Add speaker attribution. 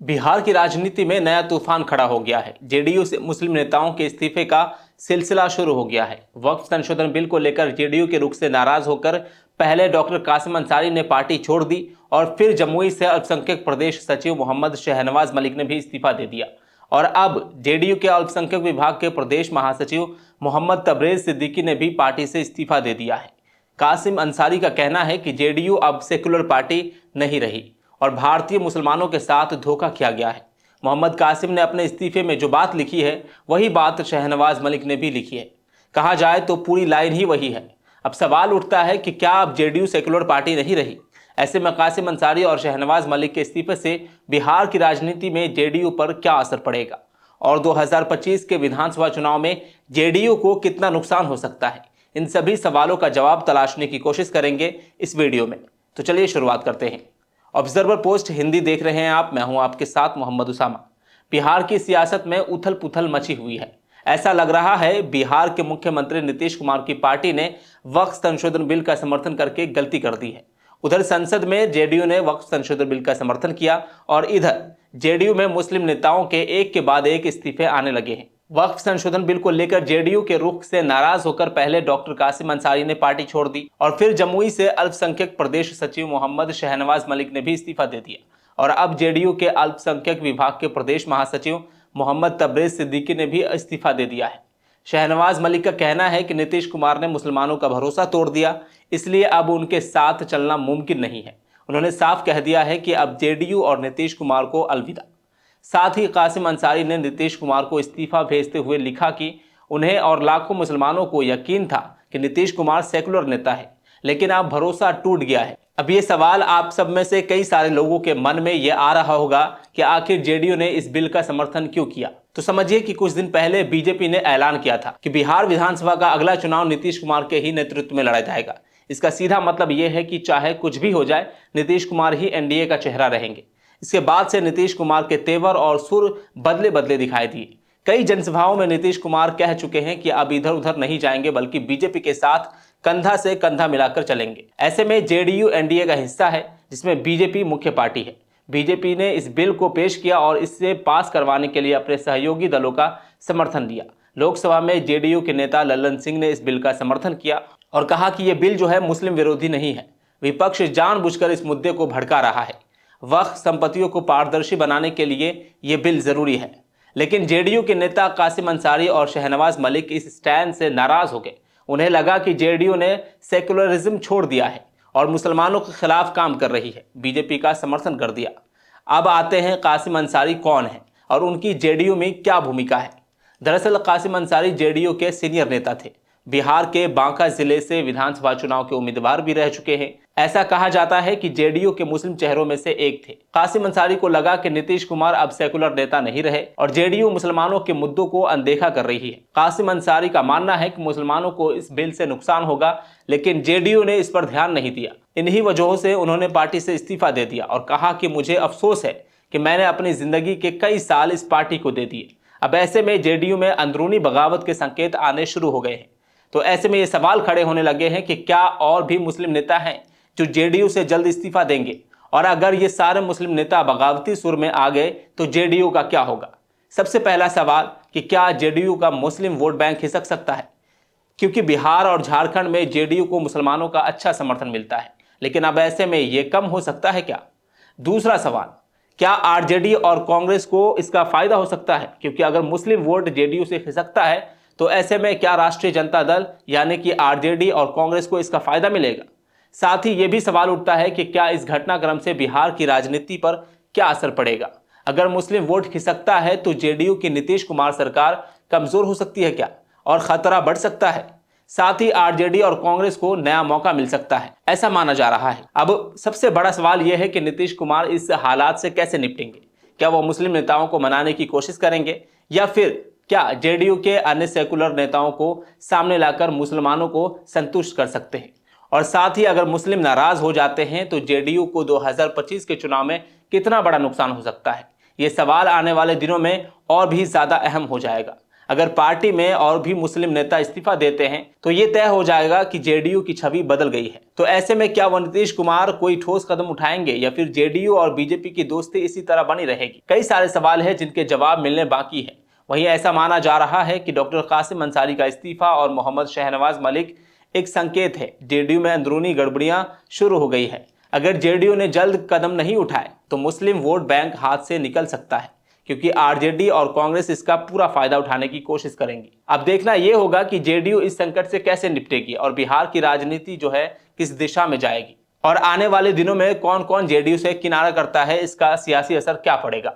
Speaker 1: बिहार की राजनीति में नया तूफान खड़ा हो गया है। जेडीयू से मुस्लिम नेताओं के इस्तीफे का सिलसिला शुरू हो गया है। वक्फ संशोधन बिल को लेकर जेडीयू के रुख से नाराज होकर पहले डॉक्टर कासिम अंसारी ने पार्टी छोड़ दी और फिर जमुई से अल्पसंख्यक प्रदेश सचिव मोहम्मद शहनवाज मलिक ने भी इस्तीफा दे दिया और अब जेडीयू के अल्पसंख्यक विभाग के प्रदेश महासचिव मोहम्मद तबरेज सिद्दीकी ने भी पार्टी से इस्तीफा दे दिया है। कासिम अंसारी का कहना है कि जेडीयू अब सेकुलर पार्टी नहीं रही और भारतीय मुसलमानों के साथ धोखा किया गया है। मोहम्मद कासिम ने अपने इस्तीफे में जो बात लिखी है वही बात शहनवाज मलिक ने भी लिखी है। कहा जाए तो पूरी लाइन ही वही है। अब सवाल उठता है कि क्या अब जेडीयू सेकुलर पार्टी नहीं रही? ऐसे में कासिम अंसारी और शहनवाज मलिक के इस्तीफे से बिहार की राजनीति में जेडीयू पर क्या असर पड़ेगा और 2025 के विधानसभा चुनाव में जेडीयू को कितना नुकसान हो सकता है, इन सभी सवालों का जवाब तलाशने की कोशिश करेंगे इस वीडियो में। तो चलिए शुरुआत करते हैं। ऑब्जर्वर पोस्ट हिंदी देख रहे हैं आप, मैं हूं आपके साथ मोहम्मद उसामा। बिहार की सियासत में उथल पुथल मची हुई है। ऐसा लग रहा है बिहार के मुख्यमंत्री नीतीश कुमार की पार्टी ने वक्फ संशोधन बिल का समर्थन करके गलती कर दी है। उधर संसद में जेडीयू ने वक्फ संशोधन बिल का समर्थन किया और इधर जेडीयू में मुस्लिम नेताओं के एक के बाद एक इस्तीफे आने लगे हैं। वक्फ संशोधन बिल को लेकर जेडीयू के रुख से नाराज होकर पहले डॉक्टर कासिम अंसारी ने पार्टी छोड़ दी और फिर जमुई से अल्पसंख्यक प्रदेश सचिव मोहम्मद शहनवाज मलिक ने भी इस्तीफा दे दिया और अब जेडीयू के अल्पसंख्यक विभाग के प्रदेश महासचिव मोहम्मद तबरेज सिद्दीकी ने भी इस्तीफा दे दिया है। शहनवाज मलिक का कहना है कि नीतीश कुमार ने मुसलमानों का भरोसा तोड़ दिया, इसलिए अब उनके साथ चलना मुमकिन नहीं है। उन्होंने साफ कह दिया है कि अब जेडीयू और नीतीश कुमार को अलविदा। साथ ही कासिम अंसारी ने नीतीश कुमार को इस्तीफा भेजते हुए लिखा कि उन्हें और लाखों मुसलमानों को यकीन था कि नीतीश कुमार सेकुलर नेता है, लेकिन अब भरोसा टूट गया है। अब ये सवाल आप सब में से कई सारे लोगों के मन में ये आ रहा होगा कि आखिर जेडीयू ने इस बिल का समर्थन क्यों किया। तो समझिए कि कुछ दिन पहले बीजेपी ने ऐलान किया था कि बिहार विधानसभा का अगला चुनाव नीतीश कुमार के ही नेतृत्व में लड़ा जाएगा। इसका सीधा मतलब यह है कि चाहे कुछ भी हो जाए, नीतीश कुमार ही एनडीए का चेहरा रहेंगे। इसके बाद से नीतीश कुमार के तेवर और सुर बदले बदले दिखाई दिए। कई जनसभाओं में नीतीश कुमार कह चुके हैं कि अब इधर उधर नहीं जाएंगे, बल्कि बीजेपी के साथ कंधा से कंधा मिलाकर चलेंगे। ऐसे में जेडीयू एनडीए का हिस्सा है जिसमें बीजेपी मुख्य पार्टी है। बीजेपी ने इस बिल को पेश किया और इससे पास करवाने के लिए अपने सहयोगी दलों का समर्थन लिया। लोकसभा में जेडीयू के नेता लल्लन सिंह ने इस बिल का समर्थन किया और कहा कि यह बिल जो है मुस्लिम विरोधी नहीं है। विपक्ष जानबूझकर इस मुद्दे को भड़का रहा है। वक्फ संपत्तियों को पारदर्शी बनाने के लिए यह बिल जरूरी है, लेकिन जेडीयू के नेता कासिम अंसारी और शहनवाज मलिक इस स्टैंड से नाराज हो गए। उन्हें लगा कि जेडीयू ने सेकुलरिज्म छोड़ दिया है और मुसलमानों के खिलाफ काम कर रही है, बीजेपी का समर्थन कर दिया। अब आते हैं कासिम अंसारी कौन है और उनकी जेडीयू में क्या भूमिका है। दरअसल कासिम अंसारी जेडीयू के सीनियर नेता थे। बिहार के बांका जिले से विधानसभा चुनाव के उम्मीदवार भी रह चुके हैं। ऐसा कहा जाता है कि जेडीयू के मुस्लिम चेहरों में से एक थे। कासिम अंसारी को लगा कि नीतीश कुमार अब सेकुलर नेता नहीं रहे और जेडीयू मुसलमानों के मुद्दों को अनदेखा कर रही है। कासिम अंसारी का मानना है कि मुसलमानों को इस बिल से नुकसान होगा, लेकिन जेडीयू ने इस पर ध्यान नहीं दिया। इन्हीं वजहों से उन्होंने पार्टी से इस्तीफा दे दिया और कहा कि मुझे अफसोस है कि मैंने अपनी जिंदगी के कई साल इस पार्टी को दे दिए। अब ऐसे में जेडीयू में अंदरूनी बगावत के संकेत आने शुरू हो गए हैं। तो ऐसे में ये सवाल खड़े होने लगे हैं कि क्या और भी मुस्लिम नेता हैं जो जेडीयू से जल्द इस्तीफा देंगे, और अगर ये सारे मुस्लिम नेता बगावती सुर में आ गए तो जेडीयू का क्या होगा। सबसे पहला सवाल कि क्या जेडीयू का मुस्लिम वोट बैंक खिसक सकता है, क्योंकि बिहार और झारखंड में जेडीयू को मुसलमानों का अच्छा समर्थन मिलता है, लेकिन अब ऐसे में ये कम हो सकता है क्या। दूसरा सवाल, क्या आरजेडी और कांग्रेस को इसका फायदा हो सकता है, क्योंकि अगर मुस्लिम वोट जेडीयू से खिसकता है तो ऐसे में क्या राष्ट्रीय जनता दल यानी कि आरजेडी और कांग्रेस को इसका फायदा मिलेगा। साथ ही यह भी सवाल उठता है कि क्या इस घटनाक्रम से बिहार की राजनीति पर क्या असर पड़ेगा। अगर मुस्लिम वोट खिसकता है तो जेडीयू की नीतीश कुमार सरकार कमजोर हो सकती है क्या और खतरा बढ़ सकता है। साथ ही आरजेडी और कांग्रेस को नया मौका मिल सकता है, ऐसा माना जा रहा है। अब सबसे बड़ा सवाल यह है कि नीतीश कुमार इस हालात से कैसे निपटेंगे। क्या वो मुस्लिम नेताओं को मनाने की कोशिश करेंगे या फिर क्या जेडीयू के अन्य सेकुलर नेताओं को सामने लाकर मुसलमानों को संतुष्ट कर सकते हैं। और साथ ही अगर मुस्लिम नाराज हो जाते हैं तो जेडीयू को 2025 के चुनाव में कितना बड़ा नुकसान हो सकता है। ये सवाल आने वाले दिनों में और भी ज्यादा अहम हो जाएगा। अगर पार्टी में और भी मुस्लिम नेता इस्तीफा देते हैं तो ये तय हो जाएगा कि जेडीयू की छवि बदल गई है। तो ऐसे में क्या वो नीतीश कुमार कोई ठोस कदम उठाएंगे या फिर जेडीयू और बीजेपी की दोस्ती इसी तरह बनी रहेगी? कई सारे सवाल हैं जिनके जवाब मिलने बाकी है। वहीं ऐसा माना जा रहा है कि डॉक्टर कासिम अंसारी का इस्तीफा और मोहम्मद शहनवाज मलिक एक संकेत है, जेडीयू में अंदरूनी गड़बड़ियां शुरू हो गई है। अगर जेडीयू ने जल्द कदम नहीं उठाए तो मुस्लिम वोट बैंक हाथ से निकल सकता है, क्योंकि आरजेडी और कांग्रेस इसका पूरा फायदा उठाने की कोशिश करेंगी। अब देखना यह होगा कि जेडीयू इस संकट से कैसे निपटेगी और बिहार की राजनीति जो है किस दिशा में जाएगी, और आने वाले दिनों में कौन कौन जेडीयू से किनारा करता है, इसका सियासी असर क्या पड़ेगा।